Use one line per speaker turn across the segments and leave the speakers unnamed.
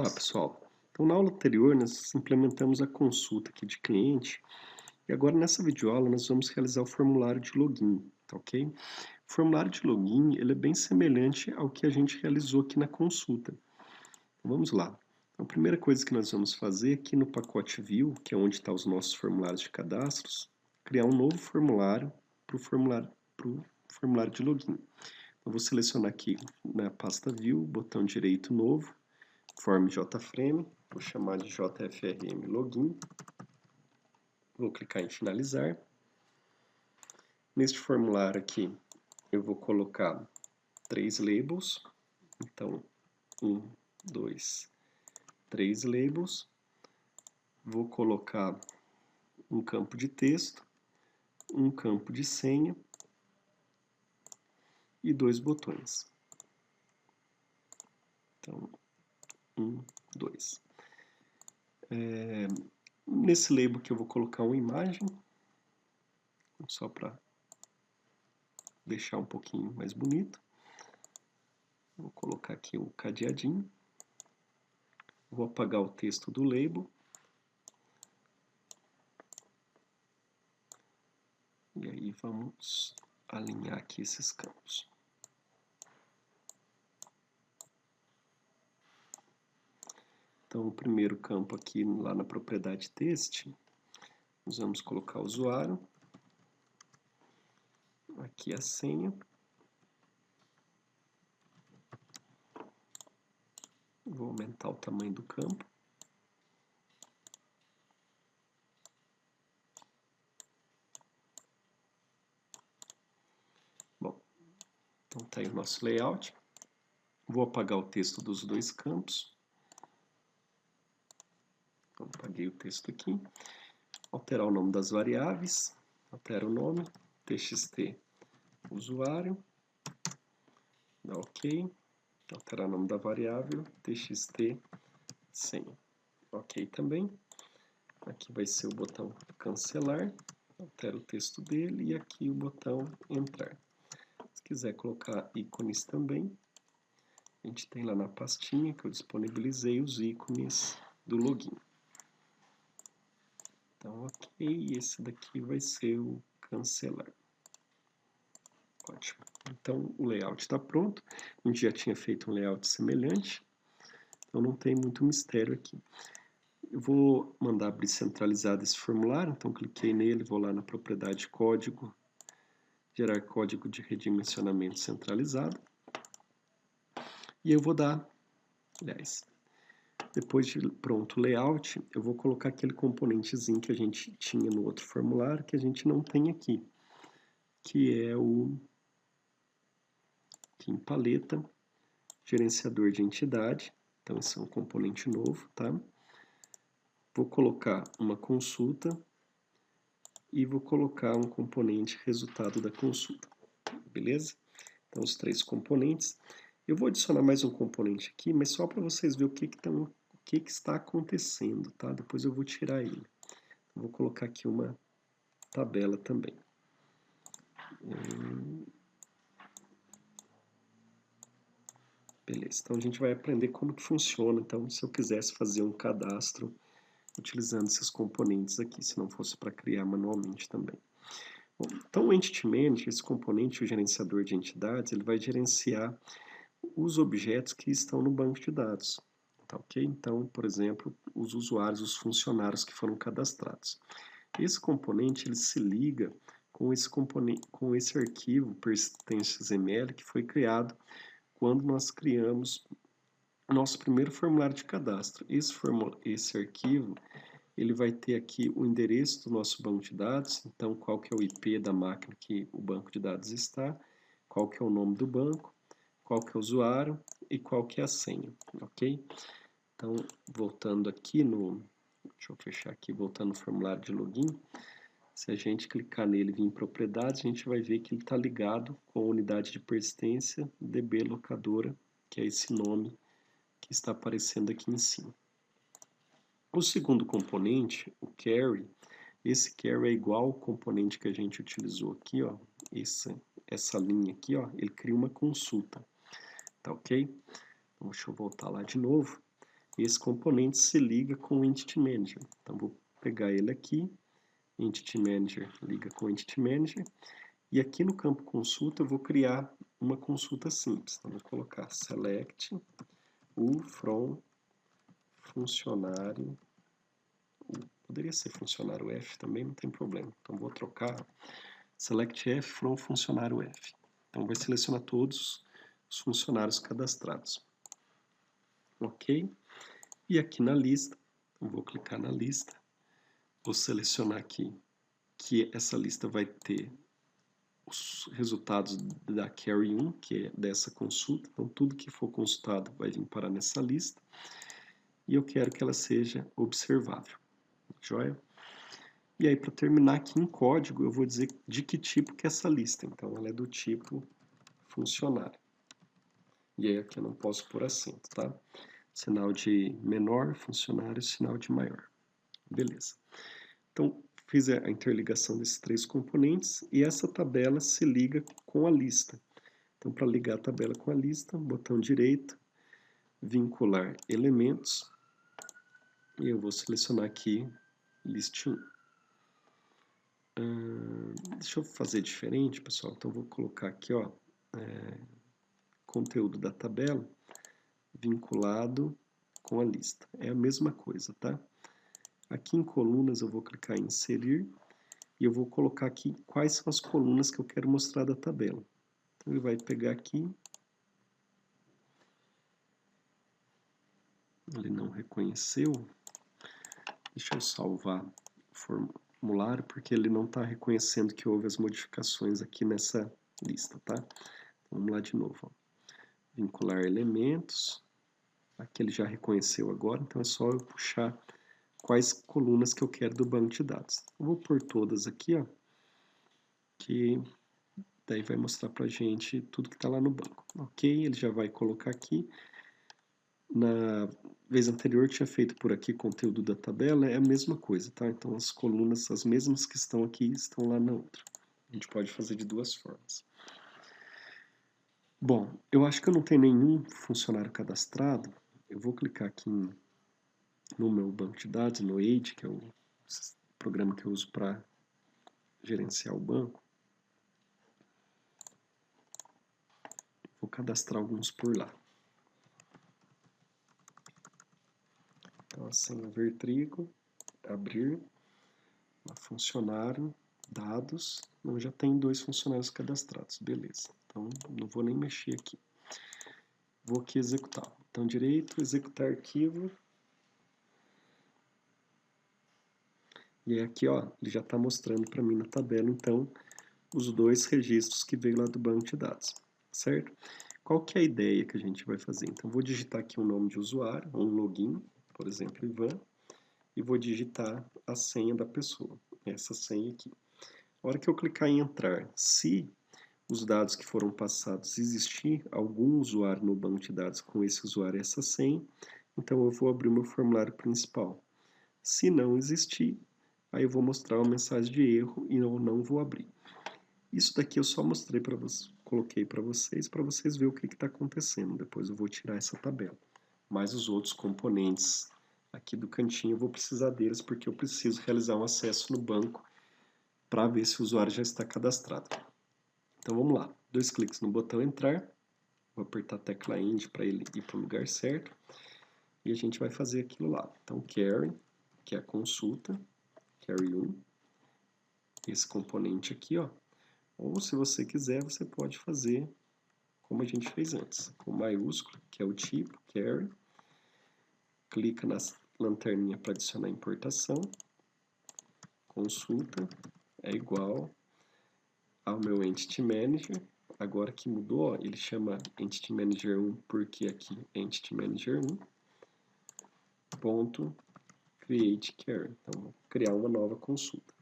Olá, pessoal. Então, na aula anterior, nós implementamos a consulta aqui de cliente e agora nessa videoaula nós vamos realizar o formulário de login, tá ok? O formulário de login, ele é bem semelhante ao que a gente realizou aqui na consulta. Então, vamos lá. Então, a primeira coisa que nós vamos fazer aqui no pacote View, que é onde estão os nossos formulários de cadastros, criar um novo formulário para o formulário de login. Eu vou selecionar aqui na pasta View, botão direito novo, Form JFrame, vou chamar de JFRM Login, vou clicar em finalizar. Neste formulário aqui, eu vou colocar 3 labels, então 1, 2, 3 labels. Vou colocar um campo de texto, um campo de senha e 2 botões. Então, 1, 2. Nesse label aqui eu vou colocar uma imagem, só para deixar um pouquinho mais bonito. Vou colocar aqui o cadeadinho. Vou apagar o texto do label. E aí vamos alinhar aqui esses campos. Então, o primeiro campo aqui, lá na propriedade text, nós vamos colocar o usuário. Aqui a senha. Vou aumentar o tamanho do campo. Bom, então tá aí o nosso layout. Vou apagar o texto dos dois campos. Então, apaguei o texto aqui. Alterar o nome das variáveis. Altera o nome. TXT usuário. Dá OK. Alterar o nome da variável. TXT senha. OK também. Aqui vai ser o botão cancelar. Altera o texto dele. E aqui o botão entrar. Se quiser colocar ícones também, a gente tem lá na pastinha que eu disponibilizei os ícones do login. Então, ok, esse daqui vai ser o cancelar. Ótimo. Então, o layout está pronto. A gente já tinha feito um layout semelhante, então não tem muito mistério aqui. Eu vou mandar abrir centralizado esse formulário, então cliquei nele, vou lá na propriedade código, gerar código de redimensionamento centralizado. E eu vou dar, aliás, depois de pronto o layout, eu vou colocar aquele componentezinho que a gente tinha no outro formulário, que a gente não tem aqui, que é o aqui em paleta, gerenciador de entidade. Então esse é um componente novo, tá? Vou colocar uma consulta e vou colocar um componente resultado da consulta, beleza? Então os 3 componentes. Eu vou adicionar mais um componente aqui, mas só para vocês verem o que está acontecendo, tá? Depois eu vou tirar ele. Vou colocar aqui uma tabela também. Beleza, então a gente vai aprender como que funciona. Então, se eu quisesse fazer um cadastro utilizando esses componentes aqui, se não fosse para criar manualmente também. Bom, então, o Entity Manager, esse componente, o gerenciador de entidades, ele vai gerenciar os objetos que estão no banco de dados. Tá, ok? Então, por exemplo, os usuários, os funcionários que foram cadastrados. Esse componente ele se liga com esse componente, com esse arquivo persistence.xml que foi criado quando nós criamos nosso primeiro formulário de cadastro. Esse arquivo ele vai ter aqui o endereço do nosso banco de dados, então qual que é o IP da máquina que o banco de dados está, qual que é o nome do banco, qual que é o usuário e qual que é a senha, ok? Então, voltando aqui no, deixa eu fechar aqui, voltando no formulário de login, se a gente clicar nele e vir em propriedades, a gente vai ver que ele está ligado com a unidade de persistência DB locadora, que é esse nome que está aparecendo aqui em cima. O segundo componente, o carry, esse carry é igual ao componente que a gente utilizou aqui, ó, essa linha aqui, ó, ele cria uma consulta, tá ok? Então, deixa eu voltar lá de novo. esse componente se liga com o Entity Manager. Então, vou pegar ele aqui, Entity Manager liga com o Entity Manager, e aqui no campo consulta eu vou criar uma consulta simples. Então, vou colocar select o from funcionário, poderia ser funcionário F também, não tem problema. Então, vou trocar select F from funcionário F. Então, vai selecionar todos os funcionários cadastrados. Ok? E aqui na lista, então vou clicar na lista, vou selecionar aqui que essa lista vai ter os resultados da Carry 1, que é dessa consulta. Então, tudo que for consultado vai vir parar nessa lista. E eu quero que ela seja observável. Joia? E aí, para terminar aqui em código, eu vou dizer de que tipo que é essa lista. Então, ela é do tipo funcionário. E aí, aqui eu não posso pôr acento, tá? Sinal de menor, funcionário, sinal de maior. Beleza. Então, fiz a interligação desses três componentes e essa tabela se liga com a lista. Então, para ligar a tabela com a lista, botão direito, vincular elementos, e eu vou selecionar aqui list 1. Deixa eu fazer diferente, pessoal. Então, vou colocar aqui, ó, conteúdo da tabela vinculado com a lista. É a mesma coisa, tá? Aqui em colunas eu vou clicar em inserir e eu vou colocar aqui quais são as colunas que eu quero mostrar da tabela. Então, ele vai pegar aqui, ele não reconheceu, deixa eu salvar o formulário, porque ele não está reconhecendo que houve as modificações aqui nessa lista, tá? Vamos lá de novo, ó. Vincular elementos, aqui ele já reconheceu agora, então é só eu puxar quais colunas que eu quero do banco de dados. Eu vou pôr todas aqui, ó, que daí vai mostrar pra gente tudo que está lá no banco. Ok, ele já vai colocar aqui. Na vez anterior tinha feito por aqui conteúdo da tabela, é a mesma coisa, tá? Então as colunas, as mesmas que estão aqui, estão lá na outra. A gente pode fazer de duas formas. Bom, eu acho que eu não tenho nenhum funcionário cadastrado. Eu vou clicar aqui no meu banco de dados, no Age, que é o programa que eu uso para gerenciar o banco. Vou cadastrar alguns por lá. Então, a senha Vertrigo, abrir, funcionário, dados, não, já tem 2 funcionários cadastrados, beleza. Então, não vou nem mexer aqui. Vou aqui executar. Botão direito, executar arquivo. E aqui, ó, ele já está mostrando para mim na tabela, então, os 2 registros que veio lá do banco de dados, certo? Qual que é a ideia que a gente vai fazer? Então, vou digitar aqui um nome de usuário, um login, por exemplo, Ivan, e vou digitar a senha da pessoa, essa senha aqui. A hora que eu clicar em entrar, se os dados que foram passados existir algum usuário no banco de dados com esse usuário e essa senha, então eu vou abrir o meu formulário principal. Se não existir, aí eu vou mostrar uma mensagem de erro e eu não vou abrir. Isso daqui eu só mostrei para vocês, coloquei para vocês verem o que está acontecendo. Depois eu vou tirar essa tabela. Mas os outros componentes aqui do cantinho eu vou precisar deles porque eu preciso realizar um acesso no banco para ver se o usuário já está cadastrado. Então vamos lá, 2 cliques no botão entrar, vou apertar a tecla End para ele ir para o lugar certo e a gente vai fazer aquilo lá. Então carry, que é a consulta, carry 1, esse componente aqui, ó. Ou se você quiser, você pode fazer como a gente fez antes, com maiúsculo, que é o tipo, carry, clica na lanterninha para adicionar importação, consulta é igual ao meu Entity Manager. Agora que mudou, ó, ele chama Entity Manager 1 porque aqui é Entity Manager 1 ponto create carry. Então, vou criar uma nova consulta.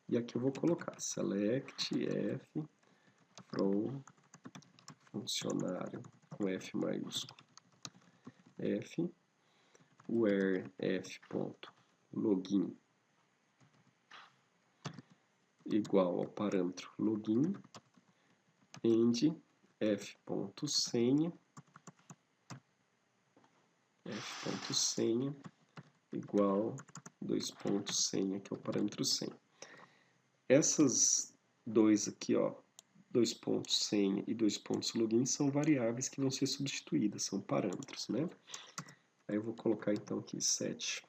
E aqui eu vou colocar select f from funcionário com F maiúsculo f where f ponto login igual ao parâmetro login end f ponto senha f.senha igual 2 pontos senha, que é o parâmetro senha. Essas dois aqui, ó, 2 pontos senha e 2 pontos login são variáveis que vão ser substituídas, são parâmetros, né? Aí eu vou colocar então aqui set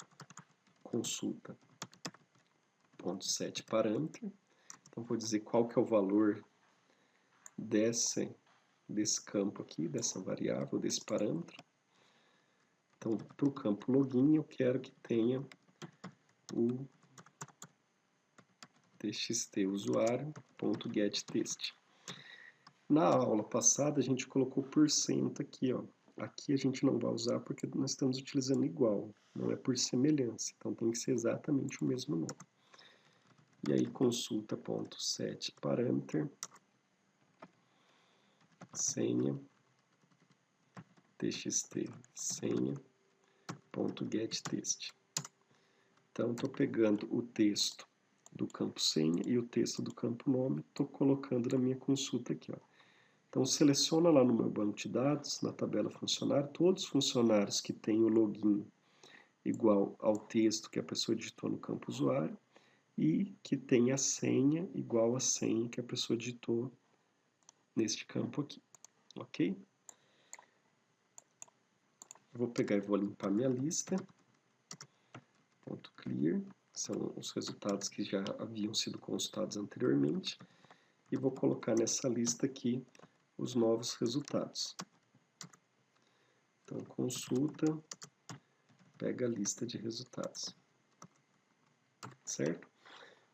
consulta ponto set parâmetro. Então vou dizer qual que é o valor desse campo aqui, dessa variável, desse parâmetro. Então, para o campo login, eu quero que tenha o txt usuário.getText. Na aula passada, a gente colocou % aqui, ó. Aqui a gente não vai usar porque nós estamos utilizando igual, não é por semelhança. Então, tem que ser exatamente o mesmo nome. E aí, consulta.set parameter, senha, txt senha.getText. Então, estou pegando o texto do campo senha e o texto do campo nome, estou colocando na minha consulta aqui, ó. Então, seleciona lá no meu banco de dados, na tabela funcionário, todos os funcionários que têm o login igual ao texto que a pessoa digitou no campo usuário e que tem a senha igual à senha que a pessoa digitou neste campo aqui, ok? Eu vou pegar e vou limpar minha lista. .clear, são os resultados que já haviam sido consultados anteriormente. E vou colocar nessa lista aqui os novos resultados. Então, consulta, pega a lista de resultados. Certo?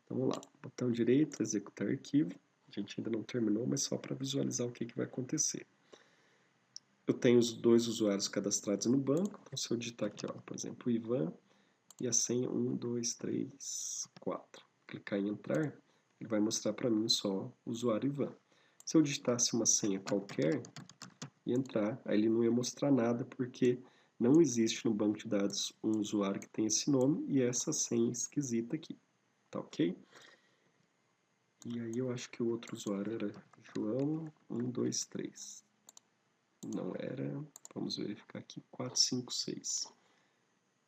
Então, vamos lá. Botão direito, executar arquivo. A gente ainda não terminou, mas só para visualizar o que vai acontecer. Eu tenho os dois usuários cadastrados no banco. Então, se eu digitar aqui, ó, por exemplo, o Ivan e a senha 1, 2, 3, 4. Clicar em entrar, ele vai mostrar para mim só o usuário Ivan. Se eu digitasse uma senha qualquer e entrar, aí ele não ia mostrar nada porque não existe no banco de dados um usuário que tem esse nome e essa senha esquisita aqui. Tá ok? E aí eu acho que o outro usuário era João 123. Não era, vamos verificar aqui, 456.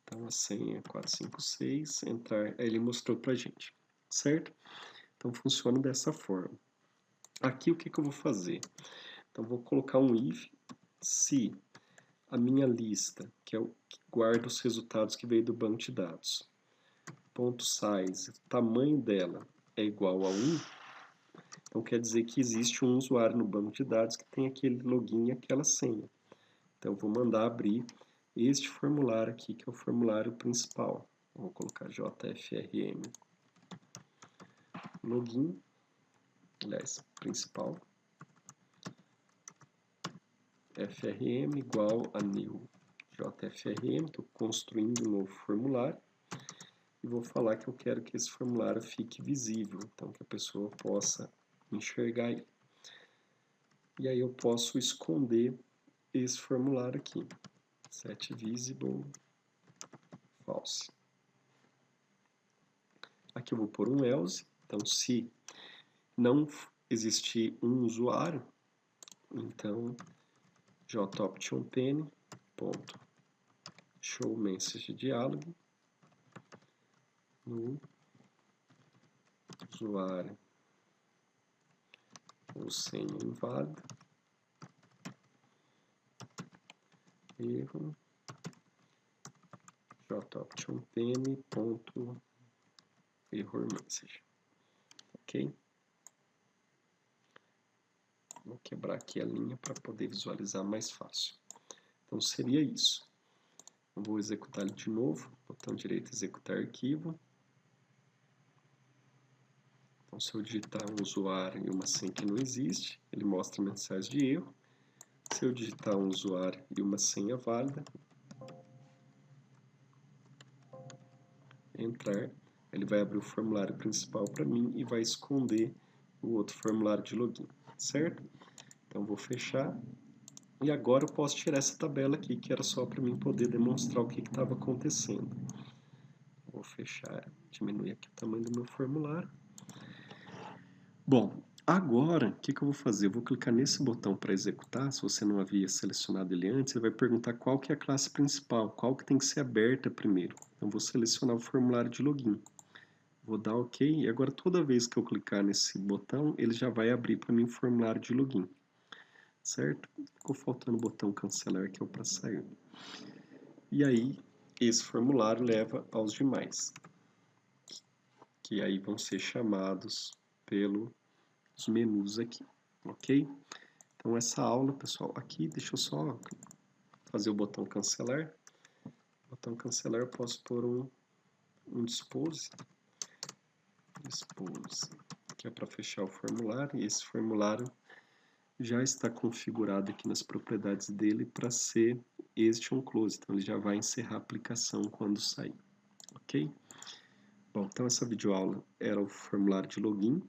Então a senha é 456, entrar, aí ele mostrou pra gente, certo? Então funciona dessa forma. Aqui o que eu vou fazer? Então vou colocar um if se a minha lista, que é o que guarda os resultados que veio do banco de dados, ponto size, o tamanho dela é igual a 1, então quer dizer que existe um usuário no banco de dados que tem aquele login e aquela senha. Então eu vou mandar abrir este formulário aqui, que é o formulário principal. Vou colocar JFRM login, aliás, principal, FRM igual a new JFRM, estou construindo um novo formulário e vou falar que eu quero que esse formulário fique visível, então que a pessoa possa enxergar ele. E aí eu posso esconder esse formulário aqui, set visible false. Aqui eu vou pôr um else, então se não existir um usuário, então joptionpane ponto show message diálogo no usuário ou senha inválida, erro, joptionpane ponto error message, ok? Vou quebrar aqui a linha para poder visualizar mais fácil. Então seria isso. Eu vou executar ele de novo, botão direito, executar arquivo. Então se eu digitar um usuário e uma senha que não existe, ele mostra mensagem de erro. Se eu digitar um usuário e uma senha válida, entrar, ele vai abrir o formulário principal para mim e vai esconder o outro formulário de login, certo? Então vou fechar. E agora eu posso tirar essa tabela aqui, que era só para mim poder demonstrar o que estava acontecendo. Vou fechar, diminuir aqui o tamanho do meu formulário. Bom, Agora, o que que eu vou fazer? Eu vou clicar nesse botão para executar, se você não havia selecionado ele antes, ele vai perguntar qual que é a classe principal, qual que tem que ser aberta primeiro. Então, vou selecionar o formulário de login. Vou dar OK, e agora toda vez que eu clicar nesse botão, ele já vai abrir para mim o formulário de login, certo? Ficou faltando o botão cancelar, que é o para sair. E aí, esse formulário leva aos demais, que aí vão ser chamados pelos menus aqui, ok? Então essa aula, pessoal, aqui, deixa eu só fazer o botão cancelar. O botão cancelar eu posso pôr um dispose, que é para fechar o formulário, e esse formulário já está configurado aqui nas propriedades dele para ser este on close, então ele já vai encerrar a aplicação quando sair, ok? Bom, então essa videoaula era o formulário de login.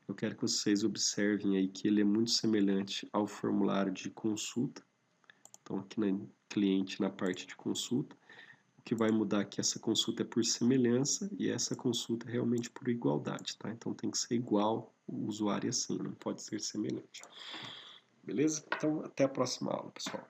Eu quero que vocês observem aí que ele é muito semelhante ao formulário de consulta. Então aqui no cliente, na parte de consulta, o que vai mudar aqui, essa consulta é por semelhança e essa consulta é realmente por igualdade, tá? Então tem que ser igual o usuário assim, não pode ser semelhante. Beleza? Então até a próxima aula, pessoal.